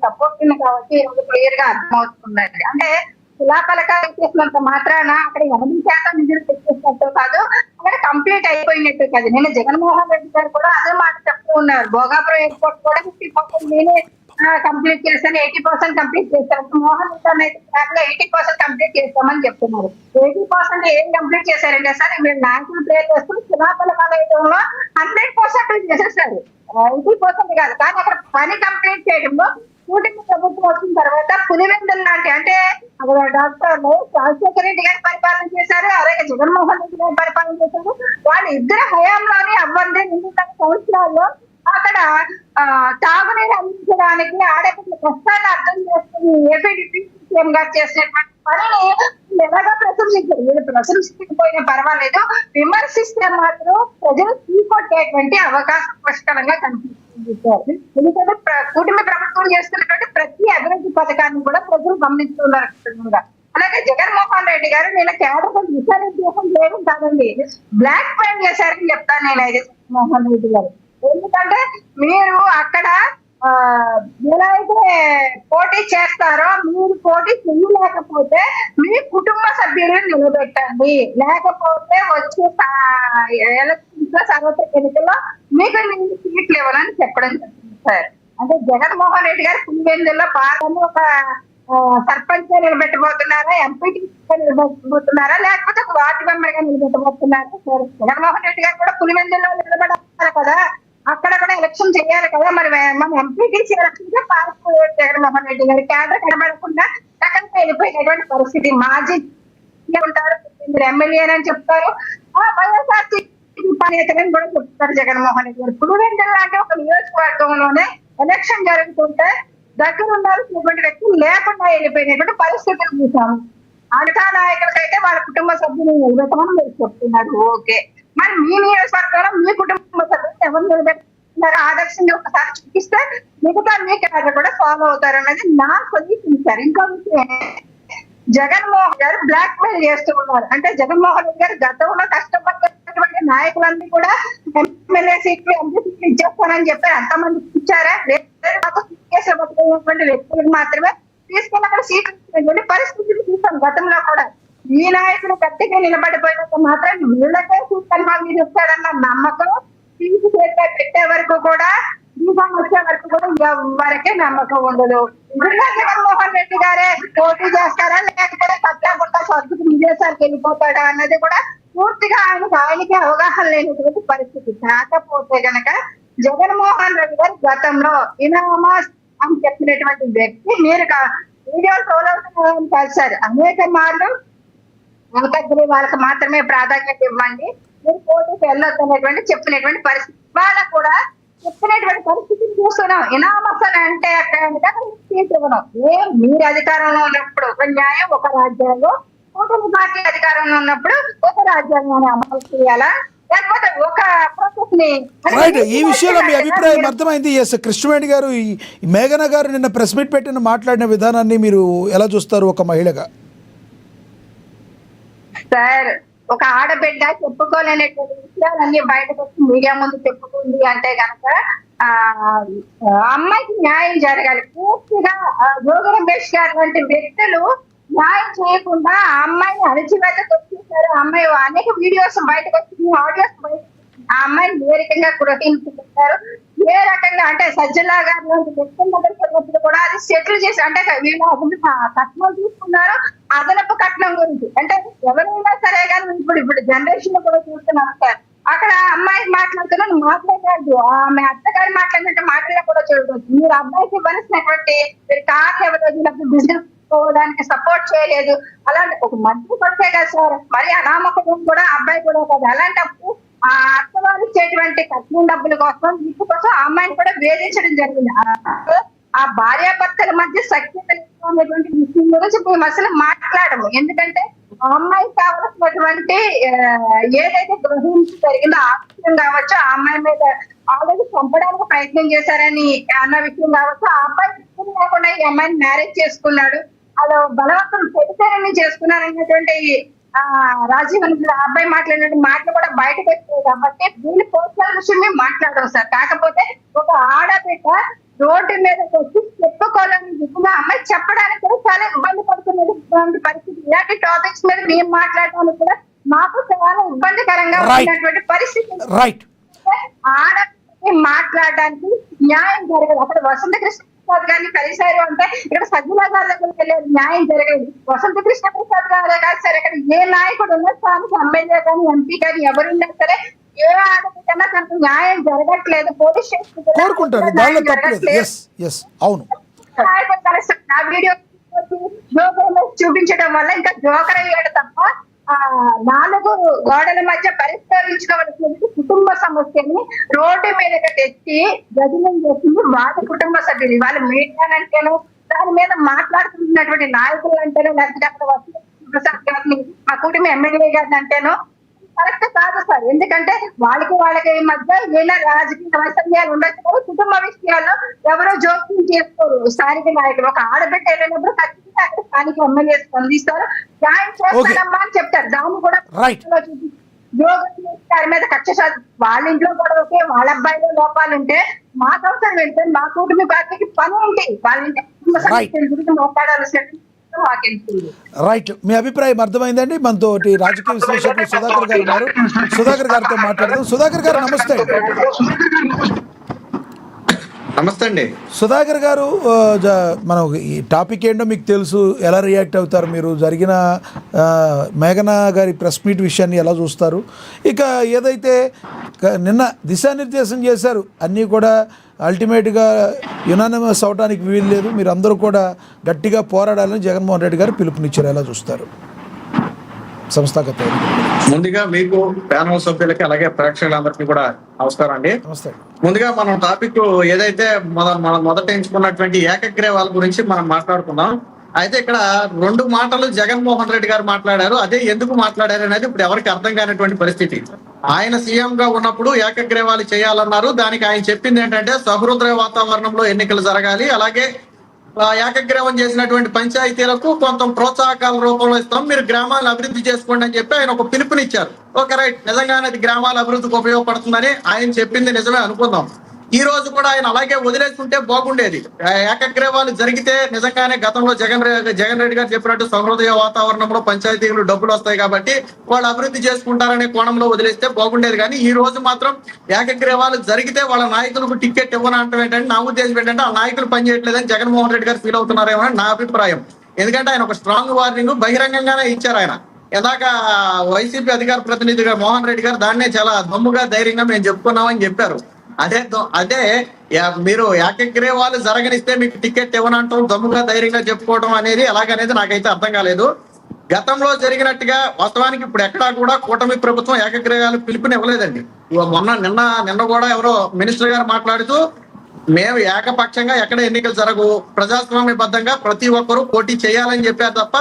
Support ఉంది కాబట్టి ఈరోజు క్లియర్ గా అర్థమవుతుందండి. అంటే శిలాఫలకాలు చేసినంత మాత్రాన అక్కడ 80% నిధులు తెచ్చేసినట్టు కాదు, అక్కడ కంప్లీట్ అయిపోయినట్టు కాదు. నేను జగన్మోహన్ రెడ్డి గారు కూడా అదే మాట చెప్తూ ఉన్నారు. భోగాపురం ఎయిర్పోర్ట్ కూడా 50% నేనే కంప్లీట్ చేశాను, 80% కంప్లీట్ చేశాను. మోహన్ రెడ్డి 80% కంప్లీట్ చేస్తామని చెప్తున్నారు. 80% ఏం కంప్లీట్ చేశారంటే సార్, మీరు నాయకులు పేరు చేస్తూ శిలాఫలకాల వేయడంలో 100% చేసేసారు. 80% కాదు, కానీ అక్కడ పని కంప్లీట్ చేయడంలో కూటమి ప్రభుత్వం వచ్చిన తర్వాత పులివెందులు లాంటి, అంటే డాక్టర్ రాజశేఖర రెడ్డి గారి పరిపాలన చేశారు, అలాగే జగన్మోహన్ రెడ్డి గారి పరిపాలన చేశారు. వాళ్ళ ఇద్దరు హయాంలోనే అవ్వండి 2 సంవత్సరాల్లో అక్కడ తాగునీరు అందించడానికి ఆడపిల్ల కష్టాన్ని అర్థం చేసుకుని ఏపీడీపీ సీఎం గారు చేసినటువంటి పనిని ఎలాగా ప్రశంసించారు. వీళ్ళు ప్రశంసించకపోయినా పర్వాలేదు, విమర్శిస్తే మాత్రం ప్రజలు తీసుకొట్టేటువంటి అవకాశం పుష్కలంగా కనిపిస్తుంది. ఎందుకంటే కూటమి ప్రభుత్వం చేస్తున్నటువంటి ప్రతి అభివృద్ధి పథకాన్ని కూడా ప్రజలు గమనిస్తున్నారు. అలాగే జగన్మోహన్ రెడ్డి గారు నేను కేవలం దిశానిర్దేశం చేయడం కాదండి, బ్లాక్ మెయిల్ చేశారని చెప్తాను నేను అయితే జగన్మోహన్ రెడ్డి గారు. ఎందుకంటే మీరు అక్కడ ఎలా అయితే పోటీ చేస్తారో, మీరు పోటీ చేయలేకపోతే మీ కుటుంబ సభ్యులను నిలబెట్టండి, లేకపోతే వచ్చే ఎలక్షన్స్ లో సార్వత్రిక ఎన్నికల్లో మీకు సీట్లు ఇవ్వాలని చెప్పడం జరిగింది సార్. అంటే జగన్మోహన్ రెడ్డి గారు పులివెందుల్లో పాల్గొని ఒక సర్పంచ్ గా నిలబెట్టబోతున్నారా, ఎంపీటీ నిలబెట్టబోతున్నారా, లేకపోతే ఒక వార్డు మెంబర్ గా నిలబెట్టబోతున్నారా సార్? జగన్మోహన్ రెడ్డి గారు కూడా పులివెందుల్లో నిలబడాలి కదా, అక్కడ కూడా ఎలక్షన్ చేయాలి కదా. మరి మన ఎంపీటీసీ ఎలక్షన్ పారిపోయే జగన్మోహన్ రెడ్డి గారి క్యాడర్ కనబడకుండా అక్కడికి వెళ్ళిపోయినటువంటి పరిస్థితి. మాజీ ఉంటారు, ఎమ్మెల్యే అని చెప్తారు, వైఎస్ఆర్సీపీ నేతలని కూడా చెప్తారు జగన్మోహన్ రెడ్డి గారు. పులివెందుల లాంటి ఒక నియోజకవర్గంలోనే ఎలక్షన్ జరుగుతుంటే దగ్గర ఉండాల్సినటువంటి వ్యక్తులు లేకుండా వెళ్ళిపోయినటువంటి పరిస్థితులు చూసాము. అనితా నాయకులకైతే వాళ్ళ కుటుంబ సభ్యులు నిలబెట్టమని మీరు చెప్తున్నారు, ఓకే. మరి మీ నియోజకవర్గంలో మీ కుటుంబ సభ్యులు ఎవరు నిలబెట్టుకున్నారు ఆదర్శంగా ఒకసారి చూపిస్తే మిగతా మీ క్యాడర్ కూడా ఫాలో అవుతారు అన్నది నా సజెషన్ సార్. ఇంకా జగన్మోహన్ గారు బ్లాక్ మెయిల్ చేస్తూ ఉన్నారు. అంటే జగన్మోహన్ రెడ్డి గారు గతంలో కష్టపడినటువంటి నాయకులన్నీ కూడా ఎమ్మెల్యే సీట్లు, ఎంపీ సీట్లు ఇచ్చేస్తానని చెప్పారు. అంతమందికి ఇచ్చారా? బతుకున్నటువంటి వ్యక్తులకు మాత్రమే తీసుకుని అక్కడ సీట్లు ఇచ్చినటువంటి పరిస్థితులు చూసాం గతంలో కూడా. ఈ నాయకుడు గట్టిగా నిలబడిపోయినంత మాత్రం వీళ్ళకే సీట్ కన్ఫర్మ్ చెప్తారన్న నమ్మకం సీటు చేతిలో పెట్టే వరకు కూడా, దీపం వచ్చే వరకు కూడా ఎవరికే నమ్మకం ఉండదు. నిజంగా జగన్మోహన్ రెడ్డి గారే పోటీ చేస్తారా, లేకపోతే పట్టాపుట్ట సర్దుకు విదేశాలకు వెళ్ళిపోతాడా అన్నది కూడా పూర్తిగా ఆయనకి అవగాహన లేనటువంటి పరిస్థితి. కాకపోతే గనక జగన్మోహన్ రెడ్డి గారు గతంలో ఇనామస్ అని చెప్పినటువంటి వ్యక్తి, మీరు వీడియో ఫాలో అవుతున్నారని కలిసారు అనేక మార్లు. వాళ్ళకి మాత్రమే ప్రాధాన్యత ఇవ్వండి, మీరు పోటీకి వెళ్ళొద్దు అనేటువంటి చెప్పినటువంటి పరిస్థితి. వాళ్ళకు కూడా చెప్పినటువంటి పరిస్థితిని చూస్తున్నాం. ఇనామస్ అని అంటే అక్కడ సీట్ ఇవ్వడం. మీరు అధికారంలో ఉన్నప్పుడు ఒక న్యాయం, ఒక రాజ్యాంగం, కూటమి పార్టీ అధికారంలో ఉన్నప్పుడు ఒక రాజ్యాంగాన్ని అమలు చేయాలా, లేకపోతే ఒక ప్రాసెస్ ని. ఈ విషయంలో మీ అభిప్రాయం అర్థమైంది. ఎస్, కృష్ణవేణి గారు, మేఘన గారు నిన్న ప్రెస్ మీట్ పెట్టిన మాట్లాడిన విధానాన్ని మీరు ఎలా చూస్తారు ఒక మహిళగా? సార్, ఒక ఆడబిడ్డ చెప్పుకోలేనటువంటి విషయాలన్నీ బయటకు వచ్చి మీడియా ముందు చెప్పుకుంది అంటే కనుక అమ్మాయికి న్యాయం జరగాలి. పూర్తిగా జోగి రమేష్ గారు వంటి వ్యక్తులు న్యాయం చేయకుండా ఆ అమ్మాయిని అణచివేతకు వచ్చేసారు. అమ్మాయి అనేక వీడియోస్ బయటకు వచ్చింది, ఆడియోస్ బయటకు, ఆ అమ్మాయిని ఏ రకంగా గ్రహించుకుంటారు, ఏ రకంగా అంటే సజ్జలా గారు లాంటి వ్యక్తుల దగ్గరికి వెళ్ళినప్పుడు కూడా అది సెటిల్ చేసి, అంటే వీళ్ళు కట్నం తీసుకున్నారు, అదనపు కట్నం గురించి. అంటే ఎవరైనా సరే కానీ ఇప్పుడు జనరేషన్ కూడా చూస్తున్నాం సార్. అక్కడ అమ్మాయి మాట్లాడుతున్నా మాట్లాడలేదు, ఆమె అత్తగారి మాట్లాడినట్టు మాటల్లో కూడా చూడవచ్చు. మీరు అబ్బాయికి ఇవ్వాల్సినటువంటి కార్లు ఎవరు బిజినెస్ పోవడానికి సపోర్ట్ చేయలేదు. అలాంటి ఒక మధ్య పడితే కదా సార్, మరి అనామకం కూడా అబ్బాయి కూడా కదా. అలాంటప్పుడు ఆ అత్తవారు ఇచ్చేటువంటి కట్నం డబ్బుల కోసం, ఇంటి కోసం ఆ అమ్మాయిని కూడా వేధించడం జరిగింది. ఆ భార్యాభర్తల మధ్య సఖ్యత అనేటువంటి విషయం గురించి మేము అసలు మాట్లాడము. ఎందుకంటే ఆ అమ్మాయికి కావలసినటువంటి ఏదైతే గ్రహించి జరిగిందో ఆ విషయం కావచ్చు, ఆ అమ్మాయి మీద ఆల్రెడీ చంపడానికి ప్రయత్నం చేశారని అన్న విషయం కావచ్చు, ఆ అబ్బాయి ఇష్టం లేకుండా ఈ అమ్మాయిని మ్యారేజ్ చేసుకున్నాడు, అలా బలవంతం పెడితేనే చేసుకున్నారనేటువంటి రాజీవ్ అబ్బాయి మాట్లాడినట్టు మాటలు కూడా బయటకు వచ్చాయి. కాబట్టి వీళ్ళు పర్సనల్ విషయం మేము మాట్లాడడం సార్. కాకపోతే ఒక ఆడబిడ్డ రోడ్డు మీదకి వచ్చి చెప్పుకోలేని చెప్పడానికి కూడా చాలా ఇబ్బంది పడుతున్నటువంటి పరిస్థితి. ఇలాంటి టాపిక్స్ మీద మేము మాట్లాడడానికి కూడా మాకు చాలా ఇబ్బందికరంగా Right. ఉన్నటువంటి పరిస్థితి. రైట్. ఆడపిల్లకి మాట్లాడడానికి న్యాయం జరగదు. అక్కడ వసంత కృష్ణ ప్రసాద్ గారిని కలిశారు అంటే ఇక్కడ సజ్జల గారి దగ్గరికి వెళ్ళేది న్యాయం జరగదు. వసంత కృష్ణ ప్రసాద్ గారే కాదు సరే, ఇక్కడ ఏ నాయకుడు ఉన్న స్థానిక ఎమ్మెల్యే కానీ ఎంపీ కానీ ఎవరున్నా సరే ఏ ఆడపిల్లకన్నా తనకు న్యాయం జరగట్లేదు. పోలీస్ స్టేషన్ కోరుకుంటారు, దానిలో తప్పలేదు. ఎస్ ఎస్ అవును. ఆ వీడియో చూపించడం వల్ల ఇంకా జోకర్ అయ్యాడు తప్ప 4 గోడల మధ్య పరిష్కరించుకోవలసిన కుటుంబ సమస్యని రోడ్డు మీదకి తెచ్చి గదిలం చేసింది వాళ్ళ కుటుంబ సభ్యులు. వాళ్ళు మీడియా అంటేనో దాని మీద మాట్లాడుతున్నటువంటి నాయకులు అంటేనో లేకపోతే అక్కడ వసంత ప్రసాద్ గారిని మా కుటుంబ ఎమ్మెల్యే గారిని అంటేనో కరెక్ట్ కాదు సార్. ఎందుకంటే వాళ్ళకి మధ్య ఏమైనా రాజకీయ వైఫల్యాలు ఉండొచ్చు, కుటుంబ విషయాల్లో ఎవరో జోక్యం చేసుకోరు స్థానిక నాయకులు. ఒక ఆడబిడ్డ వెళ్ళినప్పుడు ఖచ్చితంగా అక్కడ స్థానిక ఎమ్మెల్యే స్పందిస్తారు, న్యాయం చేస్తారమ్మా అని చెప్తారు. దాన్ని కూడా గారి మీద కక్ష వాళ్ళ ఇంట్లో కూడా ఓకే, వాళ్ళ అబ్బాయిలో లోపాలు ఉంటే మాకు అవసరం వెళ్తే మా కుటుంబ పార్టీకి పని ఉంటాయి. వాళ్ళ ఇంటి కుటుంబ సమస్యల గురించి మాట్లాడాల్సిన రైట్. మీ అభిప్రాయం అర్థమైందండి. మనతో రాజకీయ విశ్లేషకులు సుధాకర్ గారు ఉన్నారు. సుధాకర్ గారితో మాట్లాడదాం. సుధాకర్ గారు నమస్తే. నమస్తే అండి. సుధాకర్ గారు, మనం ఈ టాపిక్ ఏంటో మీకు తెలుసు, ఎలా రియాక్ట్ అవుతారు మీరు? జరిగిన మేఘనా గారి ప్రెస్ మీట్ విషయాన్ని ఎలా చూస్తారు? ఇక ఏదైతే నిన్న దిశానిర్దేశం చేశారు అన్నీ కూడా అల్టిమేట్గా యునానిమస్ అవడానికి వీలు లేదు, మీరు అందరూ కూడా గట్టిగా పోరాడాలని జగన్మోహన్ రెడ్డి గారు పిలుపునిచ్చారు, ఎలా చూస్తారు? సంస్థాగత ముందుగా మీకు ప్యానల్ సభ్యులకి అలాగే ప్రేక్షకులందరికీ కూడా నమస్కారం అండి. నమస్తే. ముందుగా మనం టాపిక్ ఏదైతే మనం మొదట ఎంచుకున్నటువంటి ఏకగ్రీవాల గురించి మనం మాట్లాడుకుందాం. అయితే ఇక్కడ 2 మాటలు జగన్మోహన్ రెడ్డి గారు మాట్లాడారు. అదే ఎందుకు మాట్లాడారు అనేది ఇప్పుడు ఎవరికి అర్థం కానటువంటి పరిస్థితి. ఆయన సీఎం గా ఉన్నప్పుడు ఏకగ్రీవాలు చేయాలన్నారు. దానికి ఆయన చెప్పింది ఏంటంటే సహృదయ వాతావరణంలో ఎన్నికలు జరగాలి, అలాగే ఏకగ్రీవం చేసినటువంటి పంచాయతీలకు కొంత ప్రోత్సాహకాల రూపంలో ఇస్తాం, మీరు గ్రామాలను అభివృద్ధి చేసుకోండి అని చెప్పి ఆయన ఒక పిలుపునిచ్చారు. ఓకే రైట్, నిజంగానే అది గ్రామాల అభివృద్ధికి ఉపయోగపడుతుందని ఆయన చెప్పింది నిజమే అనుకుందాం. ఈ రోజు కూడా ఆయన అలాగే వదిలేసుకుంటే బాగుండేది. ఏకగ్రీవాలు జరిగితే నిజంగానే గతంలో జగన్ రెడ్డి గారు చెప్పినట్టు సహృదయ వాతావరణంలో పంచాయతీలు డబ్బులు వస్తాయి కాబట్టి వాళ్ళు అభివృద్ధి చేసుకుంటారనే కోణంలో వదిలేస్తే బాగుండేది. కానీ ఈ రోజు మాత్రం ఏకగ్రీవాలు జరిగితే వాళ్ళ నాయకులకు టికెట్ ఇవ్వనంటే ఏంటంటే నా ఉద్దేశం ఏంటంటే ఆ నాయకులు పనిచేయట్లేదని జగన్మోహన్ రెడ్డి గారు ఫీల్ అవుతున్నారేమో అని నా అభిప్రాయం. ఎందుకంటే ఆయన ఒక స్ట్రాంగ్ వార్నింగ్ బహిరంగంగానే ఇచ్చారు. ఆయన ఇందాక వైసీపీ అధికార ప్రతినిధిగా మోహన్ రెడ్డి గారు దాన్నే చాలా దమ్ముగా ధైర్యంగా మేము చెప్పుకున్నామని చెప్పారు. అదే మీరు ఏకగ్రీవాలు జరగనిస్తే మీకు టికెట్ ఇవ్వనంటాం దమ్ముగా ధైర్యంగా చెప్పుకోవడం అనేది ఎలాగనేది నాకైతే అర్థం కాలేదు. గతంలో జరిగినట్టుగా వాస్తవానికి ఇప్పుడు ఎక్కడా కూడా కూటమి ప్రభుత్వం ఏకగ్రీవాలు పిలుపునివ్వలేదండి. నిన్న కూడా ఎవరో మినిస్టర్ గారు మాట్లాడుతూ మేము ఏకపక్షంగా ఎక్కడ ఎన్నికలు జరగవు, ప్రజాస్వామ్యబద్ధంగా ప్రతి ఒక్కరూ పోటీ చేయాలని చెప్పారు తప్ప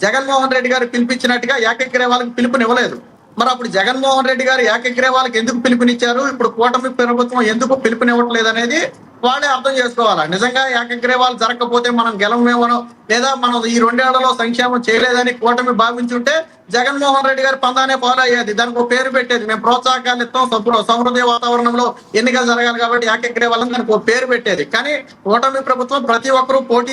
జగన్మోహన్ రెడ్డి గారు పిలిపించినట్టుగా ఏకగ్రీవాలకు పిలుపునివ్వలేదు. మరి అప్పుడు జగన్మోహన్ రెడ్డి గారు ఏకగ్రీవాలకు ఎందుకు పిలుపునిచ్చారు, ఇప్పుడు కూటమి ప్రభుత్వం ఎందుకు పిలుపునివ్వట్లేదు అనేది వాళ్ళే అర్థం చేసుకోవాలా. నిజంగా ఏకగ్రీవాలు జరగకపోతే మనం గెలమేమో లేదా మనం ఈ 2 ఏళ్లలో సంక్షేమం చేయలేదని కూటమి భావించుంటే జగన్మోహన్ రెడ్డి గారి పందానే ఫాలో అయ్యేది, దానికి ఒక పేరు పెట్టేది. మేము ప్రోత్సాహకాలు ఇస్తాం, సమృద్ధి వాతావరణంలో ఎన్నికలు జరగాలి కాబట్టి ఏకగ్రీవాలని దానికి ఒక పేరు పెట్టేది. కానీ కూటమి ప్రభుత్వం ప్రతి ఒక్కరూ పోటీ